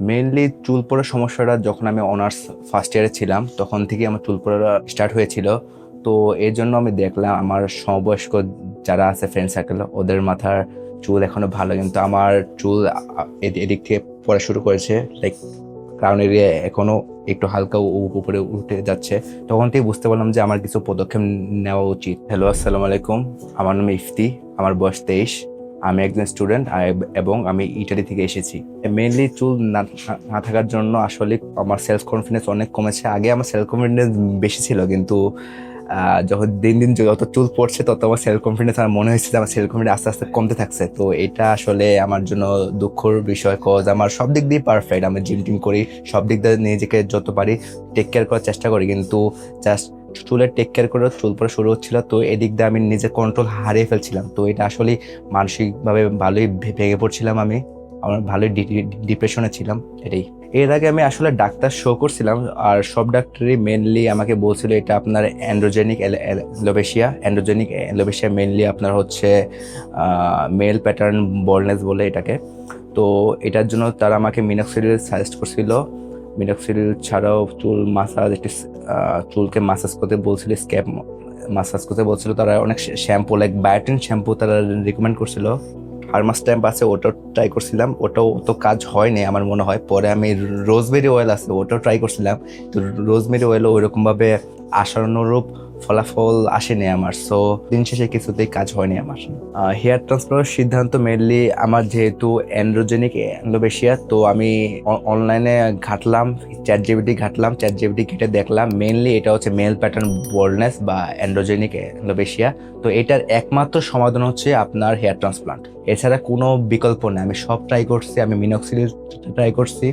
Mainly চুল পড়ার সমস্যাটা যখন আমি অনার্স ফার্স্ট ইয়ারে ছিলাম তখন থেকে আমার চুল পড়া স্টার্ট হয়েছিল। তো এর জন্য আমি দেখলাম আমার সমবয়স্ক যারা আছে ফ্রেন্ড সার্কেল ওদের মাথার চুল এখনো ভালো, কিন্তু আমার চুল এদিক থেকে পড়া শুরু করেছে, লাইক ক্রাউন এরিয়া এখনো একটু হালকা উপরে উঠে যাচ্ছে। তখন থেকে বুঝতে পারলাম যে আমার কিছু পদক্ষেপ নেওয়া উচিত। হ্যালো, আসসালামু আলাইকুম। আমার নাম ইফতি, আমার বয়স 23। আমি একজন স্টুডেন্ট এবং আমি ইটালি থেকে এসেছি। মেইনলি চুল না থাকার জন্য আসলে আমার সেলফ কনফিডেন্স অনেক কমেছে। আগে আমার সেলফ কনফিডেন্স বেশি ছিল, কিন্তু যখন দিন দিন যত চুল পড়ছে তত আমার সেলফ কনফিডেন্স আমার মনে হচ্ছে যে আমার সেলফ কনফিডেন্স আস্তে আস্তে কমতে থাকছে। তো এটা আসলে আমার জন্য দুঃখের বিষয়, কজ আমার সব দিক দিয়ে পারফেক্ট, আমি জিম টিম করি, সব দিক দিয়ে নিজেকে যত পারি টেক কেয়ার করার চেষ্টা করি, কিন্তু জাস্ট চুলের টেক কেয়ার করে চুল পড়া শুরু হচ্ছিল। তো এদিক দিয়ে আমি নিজের কন্ট্রোল হারিয়ে ফেলছিলাম। তো এটা আসলে মানসিকভাবে ভালোই ভেঙে পড়ছিলাম, আমার ভালোই ডিপ্রেশনে ছিলাম। এটাই। এর আগে আমি আসলে ডাক্তার শো করছিলাম, আর সব ডাক্তারই মেনলি আমাকে বলছিল এটা আপনার অ্যান্ড্রোজেনিক অ্যালোপেশিয়া মেনলি আপনার হচ্ছে মেল প্যাটার্ন বল্ডনেস বলে এটাকে। তো এটার জন্য তারা আমাকে মিনক্সিডিল সাজেস্ট করছিল। মিনক্সিডিল ছাড়াও চুল মাসাজ, চুলকে মাসাজ করতে বলছিল, স্ক্যাপ মাসাজ করতে বলছিল। তারা অনেক শ্যাম্পু লাইক বায়োটিন শ্যাম্পু তারা রিকমেন্ড করছিল। হারমাস স্ট্যাম্প আছে, ওটাও ট্রাই করছিলাম, ওটাও তো কাজ হয়নি আমার মনে হয়। পরে আমি রোজমেরি অয়েল আছে ওটাও ট্রাই করছিলাম, তো রোজমেরি অয়েলও ওইরকমভাবে আশানুরূপ ফলাফল আসেনি আমার। সো দিন শেষে কিছুতেই কাজ হয়নি আমার। হেয়ার ট্রান্সপ্লান্টের সিদ্ধান্ত মেনলি আমার যেহেতু অ্যান্ড্রোজেনিক অ্যালোপেশিয়া, তো আমি অনলাইনে ঘাটলাম, চ্যাট জিপিটি ঘেটে দেখলাম মেনলি এটা হচ্ছে মেল প্যাটার্ন বল্ডনেস বা অ্যান্ড্রোজেনিক অ্যালোপেশিয়া। তো এটার একমাত্র সমাধান হচ্ছে আপনার হেয়ার ট্রান্সপ্লান্ট, এছাড়া কোনো বিকল্প নেই। আমি সব ট্রাই করছি, আমি মিনক্সিডিল ট্রাই করছি,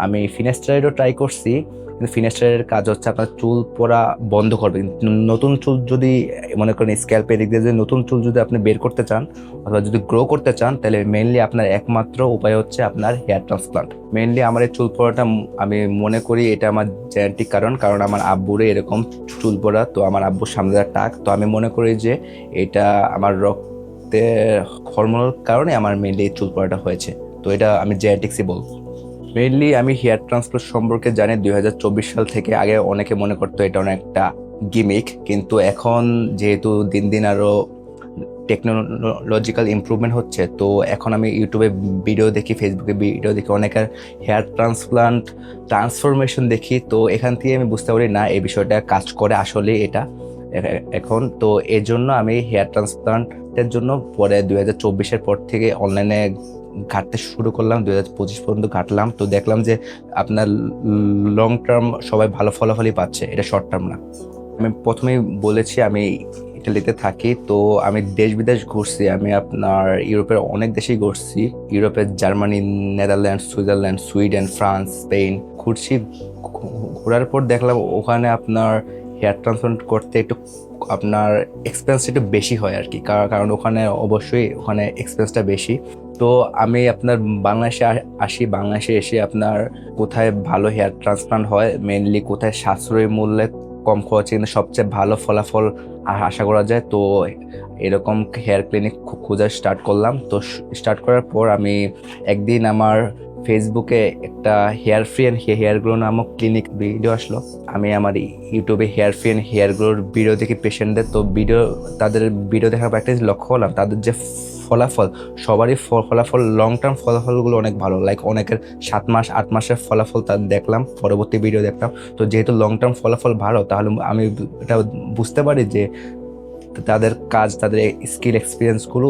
আমি ফিনাস্টারাইডও ট্রাই করছি, কিন্তু ফিনাস্টারের কাজ হচ্ছে আপনার চুল পড়া বন্ধ করবে। কিন্তু নতুন চুল যদি মনে করেন স্ক্যাল্পে দিক দিয়ে যদি নতুন চুল যদি আপনি বের করতে চান অথবা যদি গ্রো করতে চান, তাহলে মেইনলি আপনার একমাত্র উপায় হচ্ছে আপনার হেয়ার ট্রান্সপ্লান্ট। মেইনলি আমার এই চুল পড়াটা আমি মনে করি এটা আমার জেনেটিক কারণ আমার আব্বুরে এরকম চুল পড়া, তো আমার আব্বুর সামনে টাক। তো আমি মনে করি যে এটা আমার রক্তের হরমোনের কারণে আমার মেইনলি এই চুল পড়াটা হয়েছে। তো এটা আমি জেনেটিক্সই বলবো। মেইনলি আমি হেয়ার ট্রান্সপ্লান্ট সম্পর্কে জানি 2024 সাল থেকে। আগে অনেকে মনে করতো এটা অনেকটা গিমিক, কিন্তু এখন যেহেতু দিন দিন আরো টেকনোলজিক্যাল ইমপ্রুভমেন্ট হচ্ছে, তো এখন আমি ইউটিউবে ভিডিও দেখি, ফেসবুকে ভিডিও দেখি, অনেকের হেয়ার ট্রান্সফরমেশন দেখি। তো এখান থেকে আমি বুঝতে পারি না এই বিষয়টা কাজ করে আসলে এটা এখন। তো এর জন্য আমি হেয়ার ট্রান্সপ্লান্টের জন্য পরে 2024-এর পর থেকে অনলাইনে ঘাটতে শুরু করলাম, 2025 পর্যন্ত ঘাটলাম। তো দেখলাম যে আপনার লং টার্ম সবাই ভালো ফলাফলই পাচ্ছে, এটা শর্ট টার্ম না। আমি প্রথমেই বলেছি আমি ইটালিতে থাকি, তো আমি দেশ বিদেশ ঘুরছি। আমি আপনার ইউরোপের অনেক দেশেই ঘুরছি, ইউরোপের Germany, Netherland, Switzerland, Sweden, France, Spain ঘুরছি। ঘোরার পর দেখলাম ওখানে আপনার হেয়ার ট্রান্সপ্লান্ট করতে একটু আপনার এক্সপেন্স একটু বেশি হয় আর কি, কারণ ওখানে অবশ্যই ওখানে এক্সপেন্সটা বেশি। তো আমি আপনার বাংলাদেশে আসি, বাংলাদেশে এসে আপনার কোথায় ভালো হেয়ার ট্রান্সপ্লান্ট হয়, মেনলি কোথায় সাশ্রয়ী মূল্যে কম খরচে কিন্তু সবচেয়ে ভালো ফলাফল আশা করা যায়, তো এরকম হেয়ার ক্লিনিক খোঁজা স্টার্ট করলাম। তো স্টার্ট করার পর আমি একদিন আমার ফেসবুকে একটা hair free and hair grow নামক ক্লিনিক ভিডিও আসলো। আমি আমার ইউটিউবে হেয়ার ফ্রি অ্যান্ড হেয়ার গ্রোর ভিডিও দেখি পেশেন্টদের। তো তাদের ভিডিও দেখার পর একটা লক্ষ্য হলাম, তাদের যে ফলাফল সবারই ফলাফল লং টার্ম ফলাফলগুলো অনেক ভালো, লাইক অনেকের 7 মাস 8 মাসের ফলাফল তাদের দেখলাম, পরবর্তী ভিডিও দেখলাম। তো যেহেতু লং টার্ম ফলাফল ভালো, তাহলে আমি এটা বুঝতে পারি যে তাদের কাজ, তাদের স্কিল এক্সপিরিয়েন্সগুলো,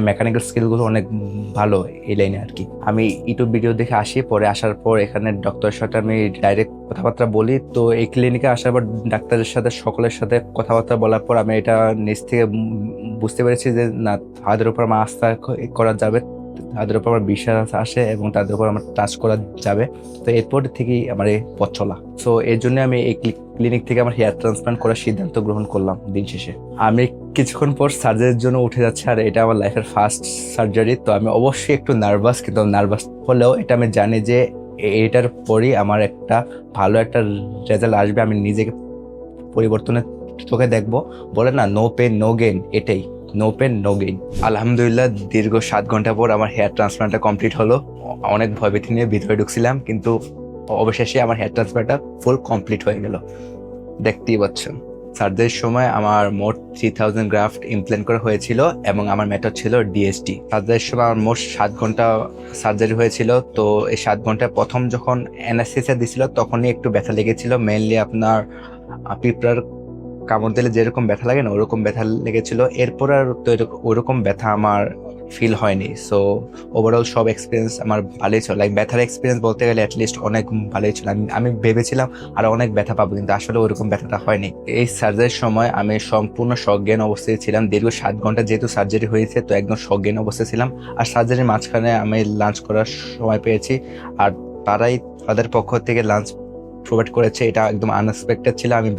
মেকানিক্যাল স্কিলগুলো অনেক ভালো এই লাইনে আর কি। আমি ইউটিউব ভিডিও দেখে আসি, পরে আসার পর এখানে ডক্টরের সাথে আমি ডাইরেক্ট কথাবার্তা বলি। তো এই ক্লিনিকে আসার পর ডাক্তারের সাথে সকলের সাথে কথাবার্তা বলার পর আমি এটা নিজ থেকে বুঝতে পেরেছি যে না, তাদের উপর আমার আস্থা করা যাবে, তাদের উপর আমার বিশ্বাস আসে এবং তাদের উপর আমার টাচ করা যাবে। তো এরপর থেকেই আমার এই পথ চলা। সো এর জন্য আমি এই ক্লিনিক থেকে আমার হেয়ার ট্রান্সপ্লান্ট করার সিদ্ধান্ত গ্রহণ করলাম। দিন শেষে আমি কিছুক্ষণ পর সার্জারির জন্য উঠে যাচ্ছে, আর এটা আমার লাইফের ফার্স্ট সার্জারি। তো আমি অবশ্যই একটু নার্ভাস, কিন্তু নার্ভাস হলেও এটা আমি জানি যে এটার পরই আমার একটা ভালো একটা রেজাল্ট আসবে, আমি নিজেকে পরিবর্তনের চোখে দেখবো। বলে না, নো পেন নো গেইন, এটাই নো পেন নো গেইন। আলহামদুলিল্লাহ দীর্ঘ 7 ঘন্টা পর আমার হেয়ার ট্রান্সপ্লান্টটা কমপ্লিট হলো। অনেক ভয়ভীতি নিয়ে ভিতরে ঢুকছিলাম, কিন্তু অবশেষে আমার হেয়ার ট্রান্সফারটা ফুল কমপ্লিট হয়ে গেল। দেখতেই পাচ্ছেন সার্জারির সময় আমার মোট 3000 গ্রাফট ইমপ্ল্যান্ট করা হয়েছিল এবং আমার মেথড ছিল ডিএসটি। সার্জারির সময় আমার মোট 7 ঘন্টা সার্জারি হয়েছিল। তো এই 7 ঘন্টায় প্রথম যখন অ্যানাস্থেসিয়া দিছিল তখনই একটু ব্যথা লেগেছিল, মেইনলি আপনার পিঁপড়ার কামড় দিলে যেরকম ব্যথা লাগে না ওরকম ব্যথা লেগেছিল। এরপর আর তো ওরকম ব্যথা আমার ফিল হয়নি। সো ওভারঅল সব এক্সপিরিয়েন্স আমার ভালোই ছিল। লাইক ব্যথার এক্সপিরিয়েন্স বলতে গেলে অ্যাটলিস্ট অনেক ভালোই ছিল। আমি ভেবেছিলাম আর অনেক ব্যথা পাবো, কিন্তু আসলে ওরকম ব্যথাটা হয়নি। এই সার্জারির সময় আমি সম্পূর্ণ সজ্ঞান অবস্থায় ছিলাম। দীর্ঘ 7 ঘন্টা যেহেতু সার্জারি হয়েছে, তো একদম সজ্ঞান অবস্থায় ছিলাম। আর সার্জারির মাঝখানে আমি লাঞ্চ করার সময় পেয়েছি, আর তাদের পক্ষ থেকে লাঞ্চ প্রোভাইড করেছে। এটা একদম আনএক্সপেক্টেড ছিল। আমি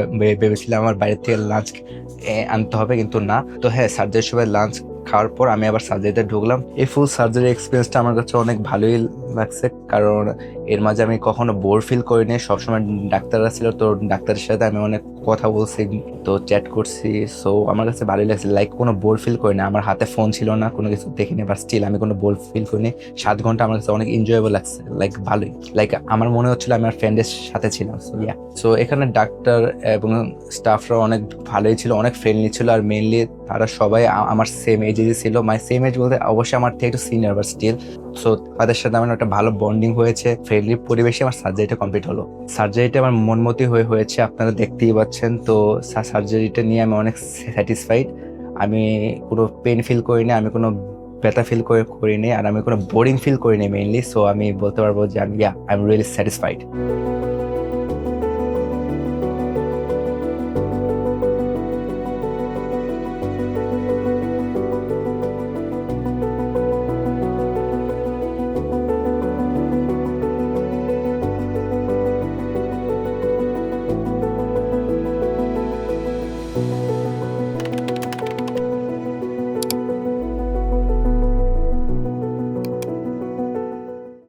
ভেবেছিলাম আমার বাইরে থেকে লাঞ্চ আনতে হবে, কিন্তু না। তো হ্যাঁ, সার্জারির সময় লাঞ্চ খাওয়ার পর আমি আবার সার্জারিতে ঢুকলাম। এই ফুল সার্জারি এক্সপিরিয়েন্সটা আমার কাছে অনেক ভালোই লাগছে, কারণ এর মাঝে আমি কখনো বোর ফিল করিনি। সবসময় ডাক্তাররা ছিল, তো ডাক্তারের সাথে আমি অনেক কথা বলছি, তো চ্যাট করছি। সো আমার কাছে ভালোই লাগছে, লাইক কোনো বোর ফিল করিনি। আমার হাতে ফোন ছিল না, কোনো কিছু দেখিনি, বাট স্টিল আমি কোনো বোর ফিল করিনি। 7 ঘন্টা আমার কাছে অনেক এনজয়েবল লাগছে, লাইক ভালোই। লাইক আমার মনে হচ্ছিল আমি আমার ফ্রেন্ডের সাথে ছিলাম। সো এখানে ডাক্তার এবং স্টাফরা অনেক ভালোই ছিল, অনেক ফ্রেন্ডলি ছিল। আর মেইনলি তারা সবাই আমার সেম এজে ছিল। সেম এজ বলতে অবশ্যই আমার থেকে একটু সিনিয়র, বাট স্টিল। সো তাদের সাথে আমার একটা ভালো বন্ডিং হয়েছে, ফ্রেন্ডলি পরিবেশে আমার সার্জারিটা কমপ্লিট হলো। সার্জারিটা আমার মনমতি হয়েছে, আপনারা দেখতেই পাচ্ছেন। তো সার্জারিটা নিয়ে আমি অনেক স্যাটিসফাইড। আমি কোনো পেন ফিল করিনি, আমি কোনো ব্যথা ফিল করিনি, আর আমি কোনো বোরিং ফিল করিনি মেইনলি। সো আমি বলতে পারবো যে আই এম রিয়েলি স্যাটিসফাইড।